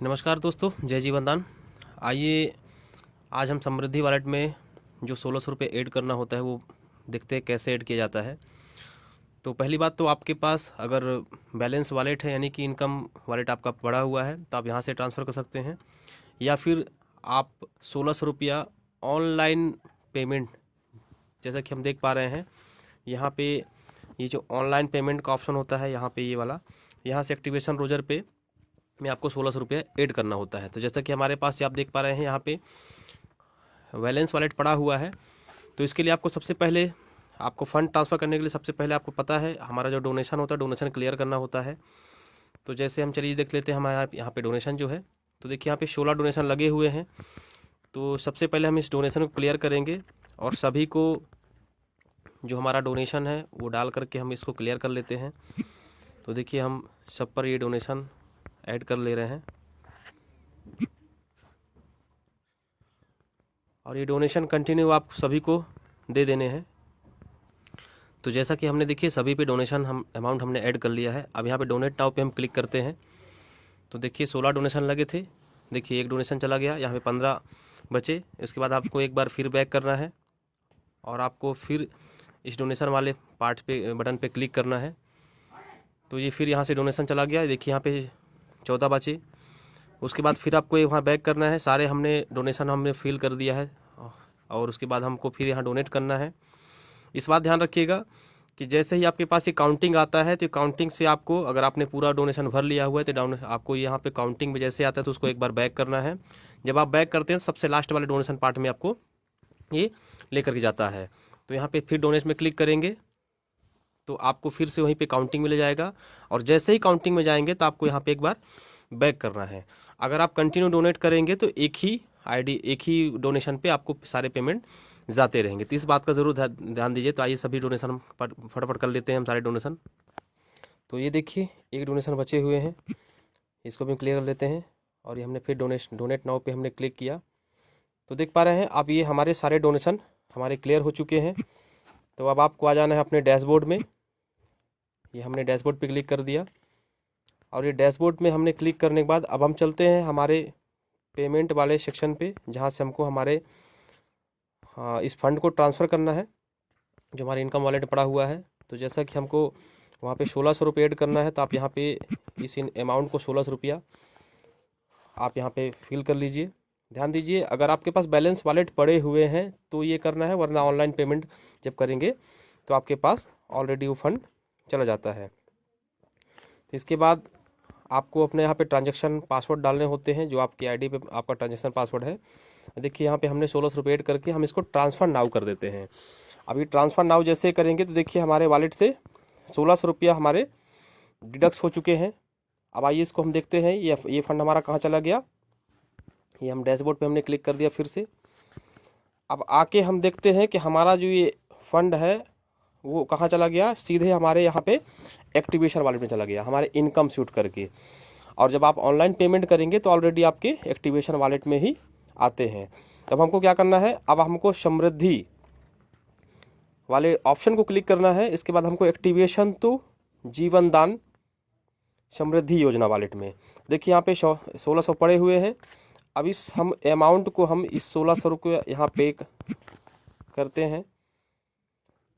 नमस्कार दोस्तों, जय जीवन दान। आइए आज हम समृद्धि वॉलेट में जो 1600 रुपये ऐड करना होता है वो देखते हैं कैसे ऐड किया जाता है। तो पहली बात तो आपके पास अगर बैलेंस वॉलेट है यानी कि इनकम वॉलेट आपका पड़ा हुआ है तो आप यहाँ से ट्रांसफ़र कर सकते हैं, या फिर आप 1600 रुपया ऑनलाइन पेमेंट, जैसा कि हम देख पा रहे हैं यहाँ पे ये जो ऑनलाइन पेमेंट का ऑप्शन होता है यहाँ पे ये वाला, यहाँ से एक्टिवेशन रोजर पे में आपको 1600 रुपये ऐड करना होता है। तो जैसा कि हमारे पास आप देख पा रहे हैं यहाँ पे बैलेंस वॉलेट पड़ा हुआ है। तो इसके लिए आपको सबसे पहले आपको फ़ंड ट्रांसफ़र करने के लिए सबसे पहले आपको पता है हमारा जो डोनेशन होता है, डोनेशन क्लियर करना होता है। तो जैसे हम चलिए देख लेते हैं हमारे यहाँ पे डोनेशन जो है, तो देखिए यहाँ पे 16 डोनेशन लगे हुए हैं। तो सबसे पहले हम इस डोनेशन को क्लियर करेंगे और सभी को जो हमारा डोनेशन है वो डाल करके हम इसको क्लियर कर लेते हैं। तो देखिए हम सब पर ये डोनेशन ऐड कर ले रहे हैं और ये डोनेशन कंटिन्यू आप सभी को दे देने हैं। तो जैसा कि हमने देखिए सभी पे डोनेशन अमाउंट हमने ऐड कर लिया है। अब यहाँ पे डोनेट नाउ पे हम क्लिक करते हैं तो देखिए 16 डोनेशन लगे थे, देखिए एक डोनेशन चला गया, यहाँ पे 15 बचे। इसके बाद आपको एक बार फिर बैक करना है और आपको फिर इस डोनेशन वाले पार्ट पे बटन पे क्लिक करना है। तो ये फिर यहाँ से डोनेशन चला गया, देखिए यहाँ पे 14 बचे। उसके बाद फिर आपको वहाँ बैक करना है, सारे हमने डोनेशन हमने फिल कर दिया है और उसके बाद हमको फिर यहाँ डोनेट करना है। इस बात ध्यान रखिएगा कि जैसे ही आपके पास ये काउंटिंग आता है तो काउंटिंग से आपको, अगर आपने पूरा डोनेशन भर लिया हुआ है तो आपको यहाँ पे काउंटिंग में जैसे आता है तो उसको एक बार बैक करना है। जब आप बैक करते हैं सबसे लास्ट वाले डोनेशन पार्ट में आपको ये लेकर के जाता है। तो यहाँ पे फिर डोनेट में क्लिक करेंगे तो आपको फिर से वहीं पे काउंटिंग में ले जाएगा और जैसे ही काउंटिंग में जाएंगे तो आपको यहाँ पे एक बार बैक करना है। अगर आप कंटिन्यू डोनेट करेंगे तो एक ही डोनेशन पे आपको सारे पेमेंट जाते रहेंगे। तो इस बात का ज़रूर ध्यान दीजिए। तो आइए सभी डोनेशन हम फटाफट कर लेते हैं हम सारे डोनेशन। तो ये देखिए एक डोनेशन बचे हुए हैं, इसको भी क्लियर कर लेते हैं और ये हमने फिर डोनेट नाउ पे हमने क्लिक किया तो देख पा रहे हैं अब ये हमारे सारे डोनेशन हमारे क्लियर हो चुके हैं। तो अब आपको आ जाना है अपने डैशबोर्ड में, ये हमने डैशबोर्ड पे क्लिक कर दिया और ये डैशबोर्ड में हमने क्लिक करने के बाद अब हम चलते हैं हमारे पेमेंट वाले सेक्शन पे, जहाँ से हमको हमारे इस फंड को ट्रांसफ़र करना है जो हमारे इनकम वॉलेट पड़ा हुआ है। तो जैसा कि हमको वहाँ पे 1600 रुपये ऐड करना है तो आप यहाँ पे इस अमाउंट को 1600 रुपया आप यहाँ पे फिल कर लीजिए। ध्यान दीजिए अगर आपके पास बैलेंस वॉलेट पड़े हुए हैं तो ये करना है, वरना ऑनलाइन पेमेंट जब करेंगे तो आपके पास ऑलरेडी वो फंड चला जाता है। तो इसके बाद आपको अपने यहाँ पे ट्रांजैक्शन पासवर्ड डालने होते हैं, जो आपकी आईडी पे आपका ट्रांजैक्शन पासवर्ड है। देखिए यहाँ पे हमने 1600 रुपये ऐड करके हम इसको ट्रांसफ़र नाउ कर देते हैं। अभी ट्रांसफ़र नाउ जैसे करेंगे तो देखिए हमारे वॉलेट से 1600 रुपया हमारे डिडक्ट हो चुके हैं। अब आइए इसको हम देखते हैं ये फंड हमारा कहाँ चला गया। ये हम डैशबोर्ड पे हमने क्लिक कर दिया फिर से। अब आके हम देखते हैं कि हमारा जो ये फंड है वो कहाँ चला गया, सीधे हमारे यहाँ पे एक्टिवेशन वॉलेट में चला गया, हमारे इनकम शूट करके। और जब आप ऑनलाइन पेमेंट करेंगे तो ऑलरेडी आपके एक्टिवेशन वॉलेट में ही आते हैं। तब हमको क्या करना है, अब हमको समृद्धि वाले ऑप्शन को क्लिक करना है। इसके बाद हमको एक्टिवेशन टू जीवन दान समृद्धि योजना वॉलेट में, देखिए यहाँ पे 1600 पड़े हुए हैं। अब इस हम अमाउंट को हम इस 1600 रुपये यहाँ पे करते हैं।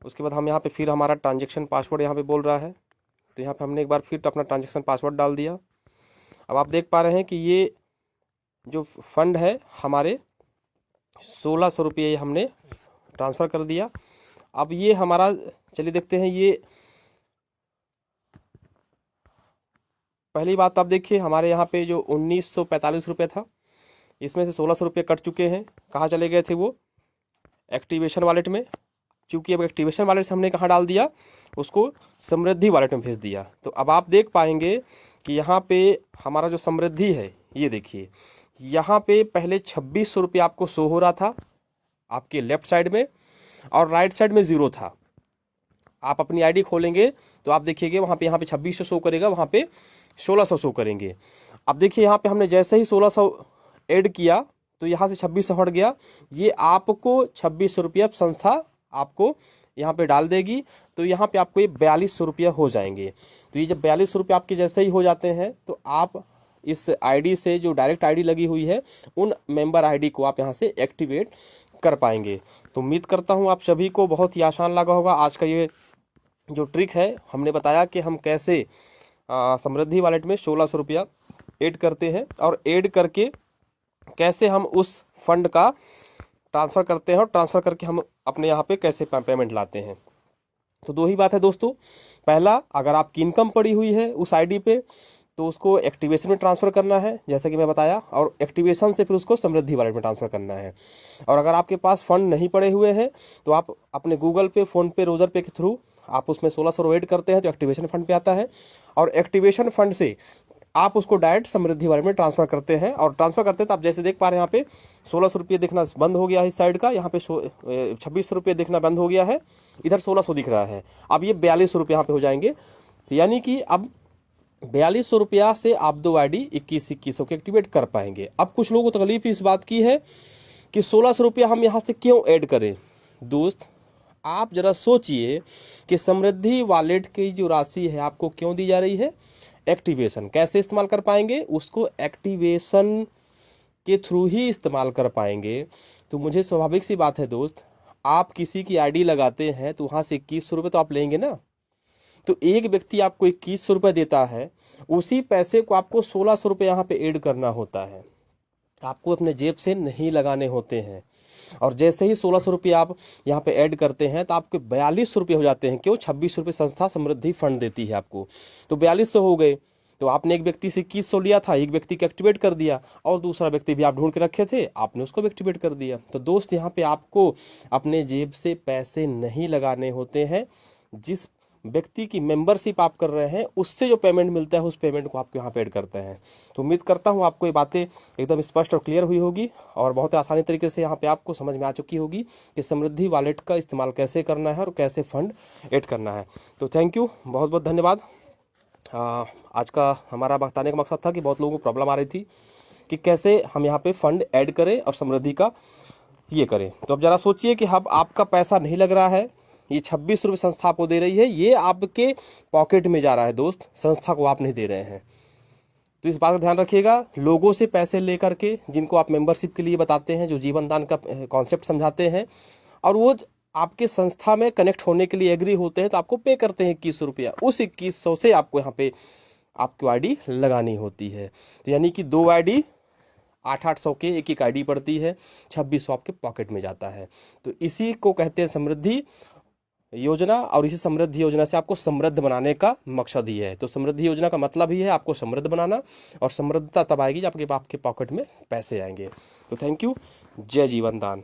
उसके बाद हम यहाँ पे फिर हमारा ट्रांजैक्शन पासवर्ड यहाँ पे बोल रहा है तो यहाँ पे हमने एक बार फिर अपना ट्रांजैक्शन पासवर्ड डाल दिया। अब आप देख पा रहे हैं कि ये जो फंड है हमारे 1600 रुपये हमने ट्रांसफ़र कर दिया। अब ये हमारा, चलिए देखते हैं। ये पहली बात आप देखिए हमारे यहाँ पे जो 1945 रुपये था, इसमें से 1600 रुपये कट चुके हैं। कहाँ चले गए थे वो, एक्टिवेशन वॉलेट में। चूँकि अब एक्टिवेशन वॉलेट से हमने कहाँ डाल दिया, उसको समृद्धि वॉलेट में भेज दिया। तो अब आप देख पाएंगे कि यहाँ पे हमारा जो समृद्धि है, ये देखिए यहाँ पे पहले 2600 रुपये आपको शो हो रहा था आपके लेफ्ट साइड में और राइट साइड में 0 था। आप अपनी आईडी खोलेंगे तो आप देखिएगा वहाँ पे 2600 शो करेगा, वहाँ पे 1600 शो करेंगे। अब देखिए यहाँ पे हमने जैसे ही 1600 ऐड किया तो यहाँ से 2600 हट गया। ये आपको 2600 रुपया संस्था आपको यहाँ पे डाल देगी। तो यहाँ पे आपको ये 4200 रुपया हो जाएंगे। तो ये जब 4200 रुपये आपके जैसे ही हो जाते हैं तो आप इस आईडी से जो डायरेक्ट आईडी लगी हुई है उन मेंबर आईडी को आप यहाँ से एक्टिवेट कर पाएंगे। तो उम्मीद करता हूँ आप सभी को बहुत ही आसान लगा होगा आज का ये जो ट्रिक है। हमने बताया कि हम कैसे समृद्धि वॉलेट में 1600 रुपया ऐड करते हैं और ऐड करके कैसे हम उस फंड का ट्रांसफ़र करते हैं और ट्रांसफ़र करके हम अपने यहाँ पे कैसे पेमेंट लाते हैं। तो दो ही बात है दोस्तों, पहला अगर आपकी इनकम पड़ी हुई है उस आईडी पे तो उसको एक्टिवेशन में ट्रांसफ़र करना है जैसे कि मैं बताया, और एक्टिवेशन से फिर उसको समृद्धि वॉलेट में ट्रांसफ़र करना है। और अगर आपके पास फंड नहीं पड़े हुए हैं तो आप अपने गूगल पे, फ़ोनपे, रोज़र पे के थ्रू आप उसमें 1600 ऐड करते हैं तो एक्टिवेशन फंड पे आता है, और एक्टिवेशन फंड से आप उसको डायरेक्ट समृद्धि वॉलेट में ट्रांसफ़र करते हैं। और ट्रांसफ़र करते हैं तो आप जैसे देख पा रहे हैं यहाँ पे 1600 रुपये दिखना बंद हो गया है इस साइड का, यहाँ पे 2600 रुपये दिखना बंद हो गया है, इधर 1600 दिख रहा है। अब ये 4200 रुपये यहाँ पे हो जाएंगे, यानी कि अब 4200 रुपया से आप दो आईडी 2100 के एक्टिवेट कर पाएंगे। अब कुछ लोगों को तकलीफ इस बात की है कि 1600 रुपया हम यहाँ से क्यों ऐड करें। दोस्त आप जरा सोचिए कि समृद्धि वॉलेट की जो राशि है आपको क्यों दी जा रही है, एक्टिवेशन। कैसे इस्तेमाल कर पाएंगे, उसको एक्टिवेशन के थ्रू ही इस्तेमाल कर पाएंगे। तो मुझे स्वाभाविक सी बात है दोस्त, आप किसी की आईडी लगाते हैं तो वहाँ से 2100 रुपये तो आप लेंगे ना। तो एक व्यक्ति आपको 2100 रुपये देता है, उसी पैसे को आपको 1600 रुपये यहाँ पे ऐड करना होता है, आपको अपने जेब से नहीं लगाने होते हैं। और जैसे ही 1600 रुपये आप यहाँ पे ऐड करते हैं तो आपके 4200 रुपये हो जाते हैं। क्यों? 2600 रुपये संस्था समृद्धि फंड देती है आपको, तो 4200 हो गए। तो आपने एक व्यक्ति से 2100 लिया था, एक व्यक्ति को एक्टिवेट कर दिया, और दूसरा व्यक्ति भी आप ढूंढ के रखे थे, आपने उसको भी एक्टिवेट कर दिया। तो दोस्त यहाँ पे आपको अपने जेब से पैसे नहीं लगाने होते हैं, जिस व्यक्ति की मेंबरशिप आप कर रहे हैं उससे जो पेमेंट मिलता है उस पेमेंट को आप यहाँ पे ऐड करते हैं। तो उम्मीद करता हूँ आपको ये बातें एकदम स्पष्ट और क्लियर हुई होगी और बहुत आसानी तरीके से यहाँ पे आपको समझ में आ चुकी होगी कि समृद्धि वॉलेट का इस्तेमाल कैसे करना है और कैसे फंड ऐड करना है। तो थैंक यू, बहुत बहुत धन्यवाद। आज का हमारा बताने का मकसद था कि बहुत लोगों को प्रॉब्लम आ रही थी कि कैसे हम यहाँ पे फंड ऐड करें और समृद्धि का ये करें। तो अब ज़रा सोचिए कि अब आपका पैसा नहीं लग रहा है, ये 26 रुपये संस्था आपको दे रही है, ये आपके पॉकेट में जा रहा है दोस्त, संस्था को आप नहीं दे रहे हैं। तो इस बात का ध्यान रखिएगा, लोगों से पैसे लेकर के जिनको आप मेंबरशिप के लिए बताते हैं, जो जीवन दान का कॉन्सेप्ट समझाते हैं, और वो आपके संस्था में कनेक्ट होने के लिए एग्री होते हैं तो आपको पे करते हैं 2100 रुपया, उस 2100 से आपको यहाँ पे आपको आईडी लगानी होती है। तो यानी कि दो आईडी 800 के एक एक आईडी पड़ती है, 2600 आपके पॉकेट में जाता है। तो इसी को कहते हैं समृद्धि योजना, और इसी समृद्धि योजना से आपको समृद्ध बनाने का मकसद ही है। तो समृद्धि योजना का मतलब ही है आपको समृद्ध बनाना, और समृद्धता तब आएगी जब आपके पॉकेट में पैसे आएंगे। तो थैंक यू, जय जीवन दान।